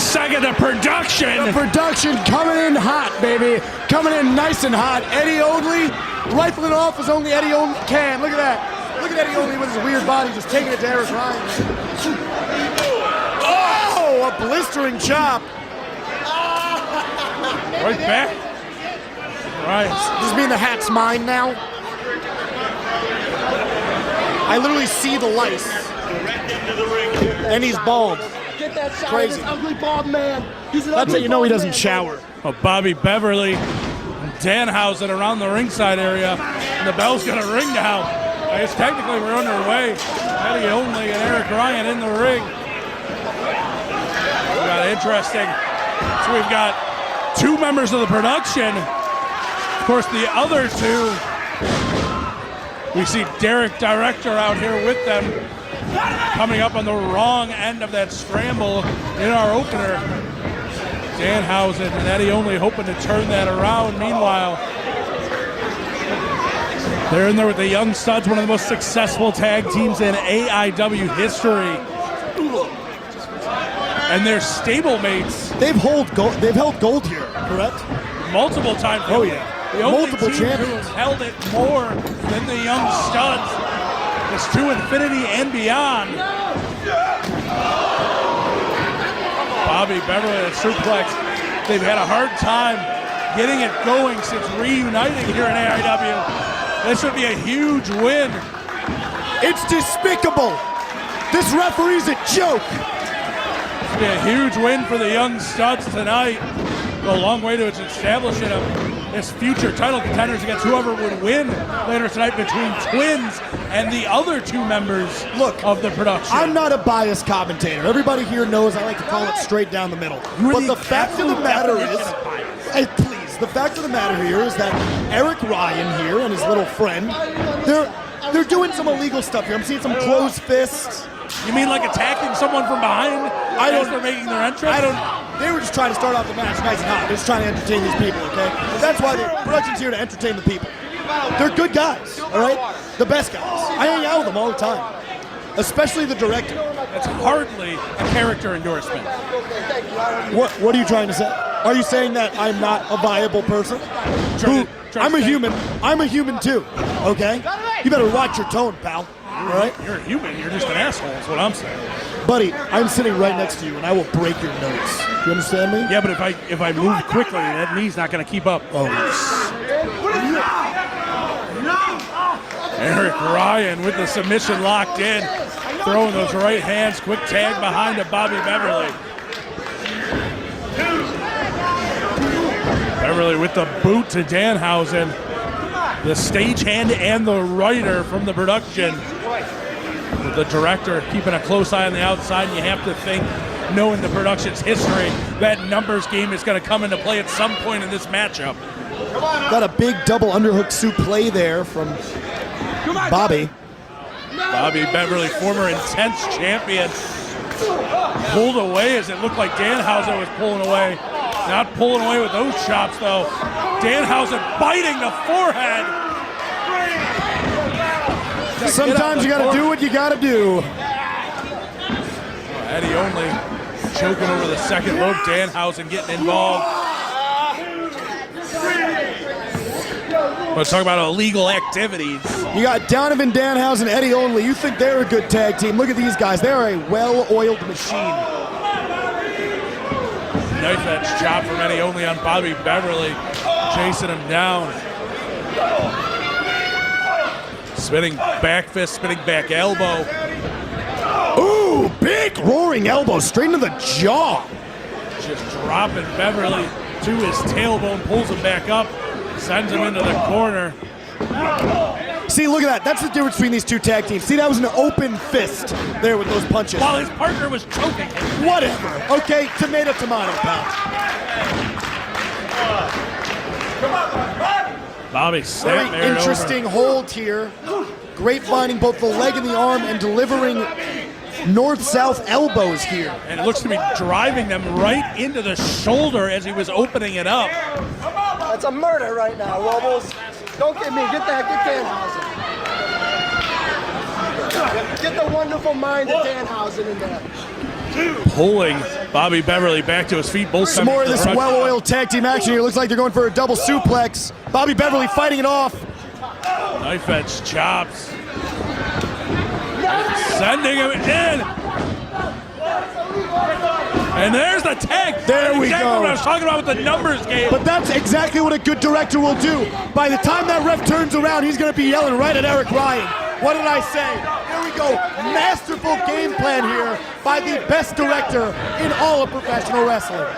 second, the production. The production coming in hot, baby. Coming in nice and hot. Eddie Only rifling off as only Eddie Only can. Look at that. Look at Eddie Only with his weird body just taking it to Eric Ryan. Oh, a blistering chop. Right back. Right. Does this mean the hat's mine now? I literally see the lice. And he's bald. Get that shot. Crazy. This ugly bald man. He's an That's how ugly you know he bald doesn't man. shower. Well, Bobby Beverly and Danhausen around the ringside area. And the bell's going to ring now. I guess technically we're underway. Eddie Only and Eric Ryan in the ring. We got interesting. So we've got two members of the production. Of course, the other two, we see Derek Director out here with them, coming up on the wrong end of that scramble in our opener. Danhausen and Eddie Only hoping to turn that around. Meanwhile, they're in there with the Young Studs, one of the most successful tag teams in AIW history. And their stablemates. They've held gold here, correct? Multiple times. Oh yeah. The only Multiple team champions. who has held it more than the Young Studs is to infinity and beyond. Bobby Beverly and Suplex. They've had a hard time getting it going since reuniting here in AIW. This would be a huge win. It's despicable. This referee's a joke. This would be a huge win for the Young Studs tonight. Go a long way to establishing them as future title contenders against whoever would win later tonight between Twins and the other two members of the production. I'm not a biased commentator. Everybody here knows I like to call it straight down the middle. But the fact of the matter is, the fact of the matter here is that Eric Ryan here and his little friend, they're doing some illegal stuff here. I'm seeing some closed fists. You mean like attacking someone from behind as they're making their entrance? They were just trying to start off the match nice and hot. They're just trying to entertain these people, okay? And that's why the production's here to entertain the people. They're good guys, all right? The best guys. I hang out with them all the time, especially the director. That's hardly a character endorsement. What are you trying to say? Are you saying that I'm not a viable person? I'm a human. I'm a human too, okay? You better watch your tone, pal. All right? You're a human. You're just an asshole. That's what I'm saying. Buddy, I'm sitting right next to you, and I will break your nose. Do you understand me? Yeah, but if I move quickly, that knee's not going to keep up. Oh. Eric Ryan with the submission locked in, throwing those right hands. Quick tag behind to Bobby Beverly. Beverly with the boot to Danhausen. The stagehand and the writer from the production. With the director keeping a close eye on the outside, and you have to think, knowing the production's history, that numbers game is going to come into play at some point in this matchup. Got a big double underhook suplex there from Bobby. Bobby Beverly, former Intense champion, pulled away as it looked like Danhausen was pulling away. Not pulling away with those chops, though. Danhausen biting the forehead. Sometimes you got to do what you got to do. Eddie Only choking over the second rope. Danhausen getting involved. Let's talk about illegal activities. You got Donovan Danhausen, Eddie Only. You think they're a good tag team. Look at these guys. They're a well-oiled machine. Knife edge chop from Eddie Only on Bobby Beverly. Chasing him down. Spinning back fist, spinning back elbow. Ooh, big roaring elbow straight into the jaw. Just dropping Beverly to his tailbone, pulls him back up, sends him into the corner. See, look at that. That's the difference between these two tag teams. See, that was an open fist there with those punches. While his partner was choking him. Whatever. Okay, tomato, pal. Bobby snapped. Very interesting hold here. Grapevining both the leg and the arm and delivering north-south elbows here. And it looks to be driving them right into the shoulder as he was opening it up. That's a murder right now, Robles. Don't get me. Get Danhausen. Get the wonderful mind of Danhausen in there. pulling Bobby Beverly back to his feet. Both Some more of this well-oiled tag team action here. It looks like they're going for a double suplex. Bobby Beverly fighting it off. Knife edge chops. Sending him in. And there's the tag. There we exactly go. What I was talking about with the numbers game. But that's exactly what a good director will do. By the time that ref turns around, he's going to be yelling right at Eric Ryan. What did I say? Here we go. Masterful game plan here by the best director in all of professional wrestling.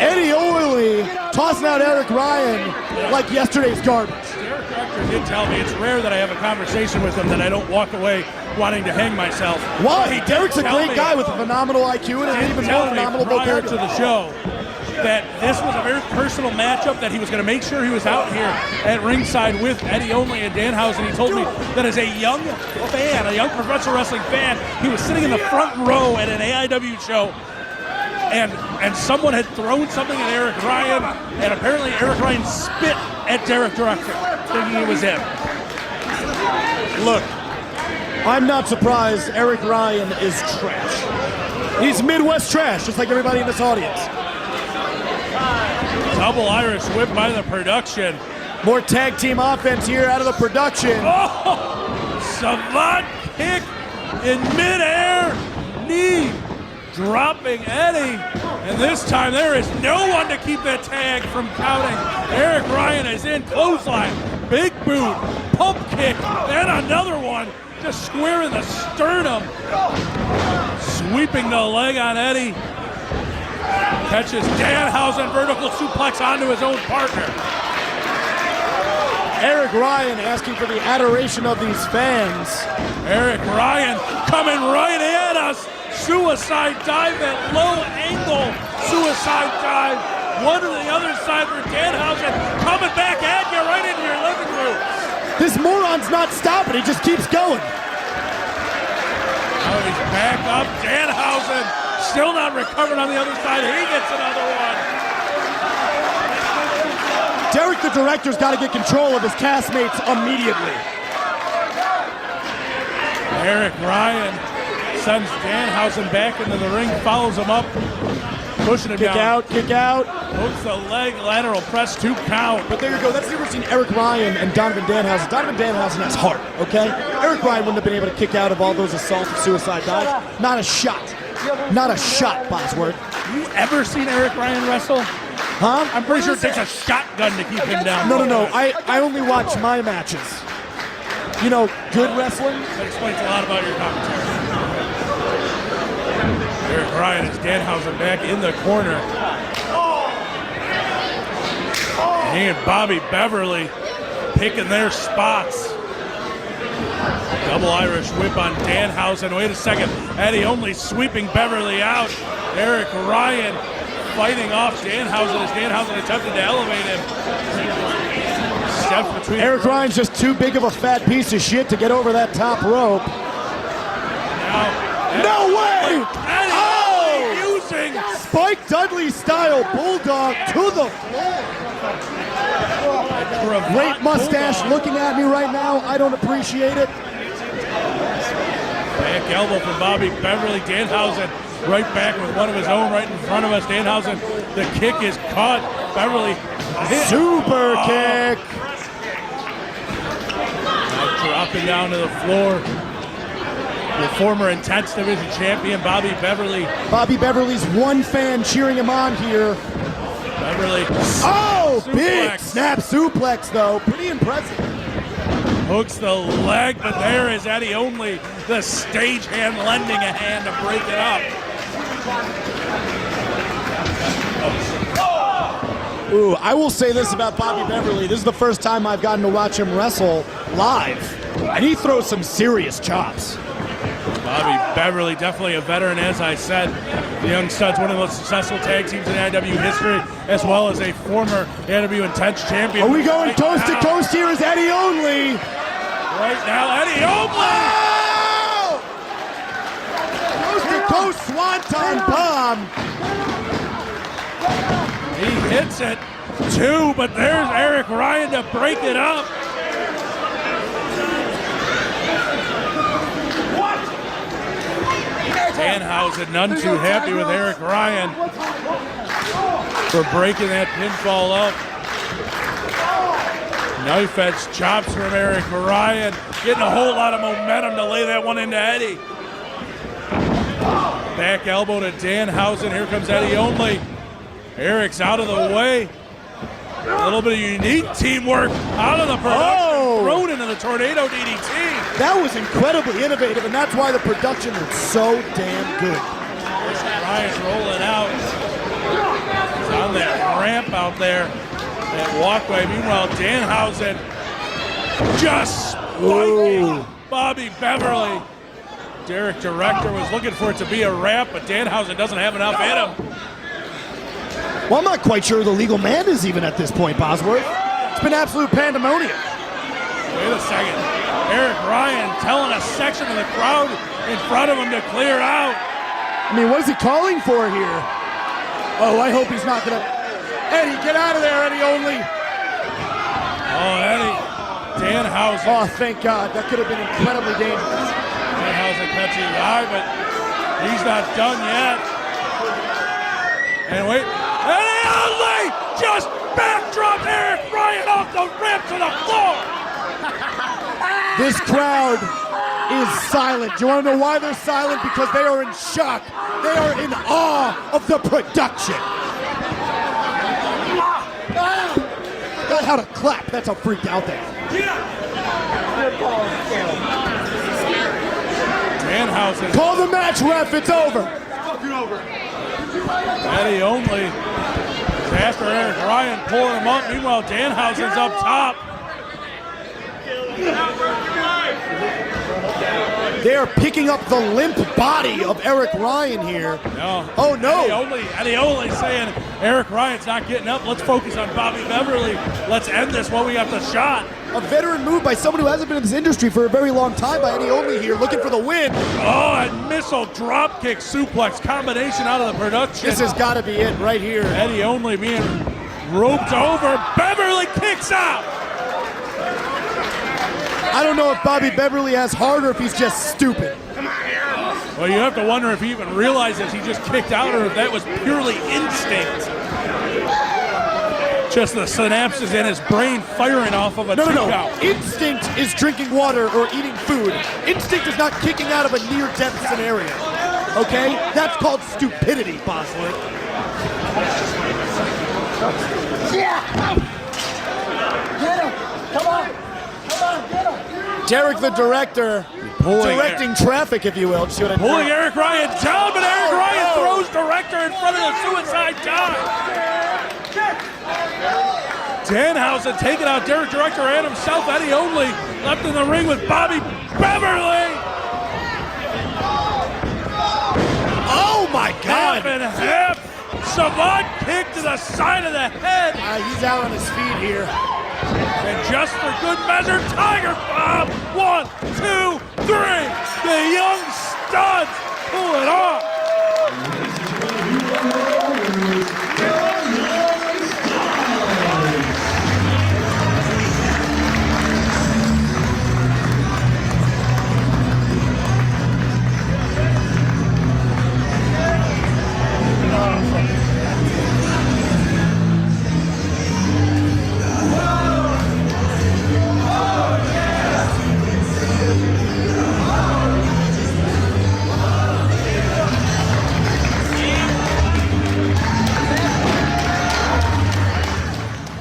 Eddie Oily tossing out Eric Ryan like yesterday's garbage. Derek Director did tell me it's rare that I have a conversation with him that I don't walk away wanting to hang myself. Why? Derek's a great guy with a phenomenal IQ and an even more phenomenal prior to vocabulary. the show that this was a very personal matchup, that he was going to make sure he was out here at ringside with Eddie Only and Danhausen. He told me that as a young fan, a young professional wrestling fan, he was sitting in the front row at an AIW show, and someone had thrown something at Eric Ryan, and apparently Eric Ryan spit at Derek Director, thinking it was him. Look, I'm not surprised Eric Ryan is trash. He's Midwest trash, just like everybody in this audience. Double Irish whip by the production. More tag team offense here out of the production. Oh! Savant kick in midair. Knee dropping Eddie. And this time there is no one to keep that tag from counting. Eric Ryan is in, clothesline. Big boot. Pump kick. Then another one. Just square in the sternum. Sweeping the leg on Eddie. Catches Danhausen, vertical suplex onto his own partner. Eric Ryan asking for the adoration of these fans. Eric Ryan coming right at us. Suicide dive at low angle. Suicide dive. One to the other side for Danhausen. Coming back at you right into your living room. This moron's not stopping. He just keeps going. Now he's back up. Danhausen still not recovered on the other side. He gets another one. Derek, the director's got to get control of his castmates immediately. Eric Ryan sends Danhausen back into the ring, follows him up, pushing him down. Kick out. Hooks the leg, lateral press, 2 count. But there you go. That's the difference between Eric Ryan and Donovan Danhausen. Donovan Danhausen has heart, okay? Eric Ryan wouldn't have been able to kick out of all those assaults and suicide dives. Not a shot. Not a shot, Bosworth. You ever seen Eric Ryan wrestle? Huh? I'm pretty sure it takes a shotgun to keep him down. No. I only watch my matches. You know, good wrestling. That explains a lot about your commentary. Eric Ryan is Danhausen back in the corner. He and Bobby Beverly picking their spots. Double Irish whip on Danhausen. Wait a second. Eddie Only sweeping Beverly out. Eric Ryan fighting off Danhausen as Danhausen attempted to elevate him. Steps between. Eric Ryan's just too big of a fat piece of shit to get over that top rope. Now, No way! Eddie using Spike Dudley style bulldog to the floor. Great mustache looking at me right now. I don't appreciate it. Back elbow from Bobby Beverly. Danhausen right back with one of his own right in front of us. Danhausen, the kick is caught. Beverly hit. Super kick. Now dropping down to the floor. The former Intense Division champion, Bobby Beverly. Bobby Beverly's one fan cheering him on here. Beverly. Oh, suplex. big snap suplex, though. Pretty impressive. Hooks the leg, but there is Eddie Only, the stagehand lending a hand to break it up. Ooh, I will say this about Bobby Beverly. This is the first time I've gotten to watch him wrestle live, and he throws some serious chops. Bobby Beverly, definitely a veteran, as I said. The Young Studs, one of the most successful tag teams in AIW history, as well as a former AIW Intense champion. Are we going toast to toast here? Is Eddie Only? Right now, Eddie Only! Oh! Coast to coast swanton bomb. He hits it, 2, but there's Eric Ryan to break it up. Danhausen none too happy with Eric Ryan for breaking that pinfall up. Knife edge chops from Eric Ryan, getting a whole lot of momentum to lay that one into Eddie. Back elbow to Danhausen. Here comes Eddie Only. Eric's out of the way. A little bit of unique teamwork out of the production, thrown into the tornado DDT. That was incredibly innovative, and that's why the production was so damn good. Ryan's rolling out. He's on that ramp out there, that walkway. Meanwhile, Danhausen just spiking Bobby Beverly. Derek Director was looking for it to be a wrap, but Danhausen doesn't have enough in him. Well, I'm not quite sure the legal man is even at this point, Bosworth. It's been absolute pandemonium. Wait a second. Eric Ryan telling a section of the crowd in front of him to clear out. I mean, what is he calling for here? Oh, I hope he's not going to... Eddie, get out of there, Eddie Only. Oh, Eddie. Danhausen. Oh, thank God. That could have been incredibly dangerous. Danhausen catching the eye, but he's not done yet. And wait. Eddie Only just backdropped Eric Ryan off the ramp to the floor. This crowd is silent. Do you want to know why they're silent? Because they are in shock. They are in awe of the production. That's how to clap. That's how freaked out they are. Danhausen. Call the match, ref. It's over. Eddie Only is after Eric Ryan, pulling him up. Meanwhile, Danhausen's up top. They are picking up the limp body of Eric Ryan here. No. Oh, no. Eddie Only saying Eric Ryan's not getting up. Let's focus on Bobby Beverly. Let's end this while we got the shot. A veteran move by someone who hasn't been in this industry for a very long time by Eddie Only here, looking for the win. Oh, and missile dropkick suplex combination out of the production. This has got to be it right here. Eddie Only being roped over. Beverly kicks out. I don't know if Bobby Beverly has heart or if he's just stupid. Well, you have to wonder if he even realizes he just kicked out or if that was purely instinct. Just the synapses in his brain firing off of a No. Instinct is drinking water or eating food. Instinct is not kicking out of a near-death scenario. Okay? That's called stupidity, Bosworth. Yeah! Get him! Come on! Get him! Derek, the director, directing traffic, if you will. Pulling Eric Ryan down, but Eric Ryan throws director in front of the suicide dive. Danhausen taking out Derek Director and himself. Eddie Only left in the ring with Bobby Beverly. Oh my God! Half and half. Savant kick to the side of the head. He's out on his feet here. And just for good measure, Tiger Bomb. 1, 2, 3. The young studs pull it off.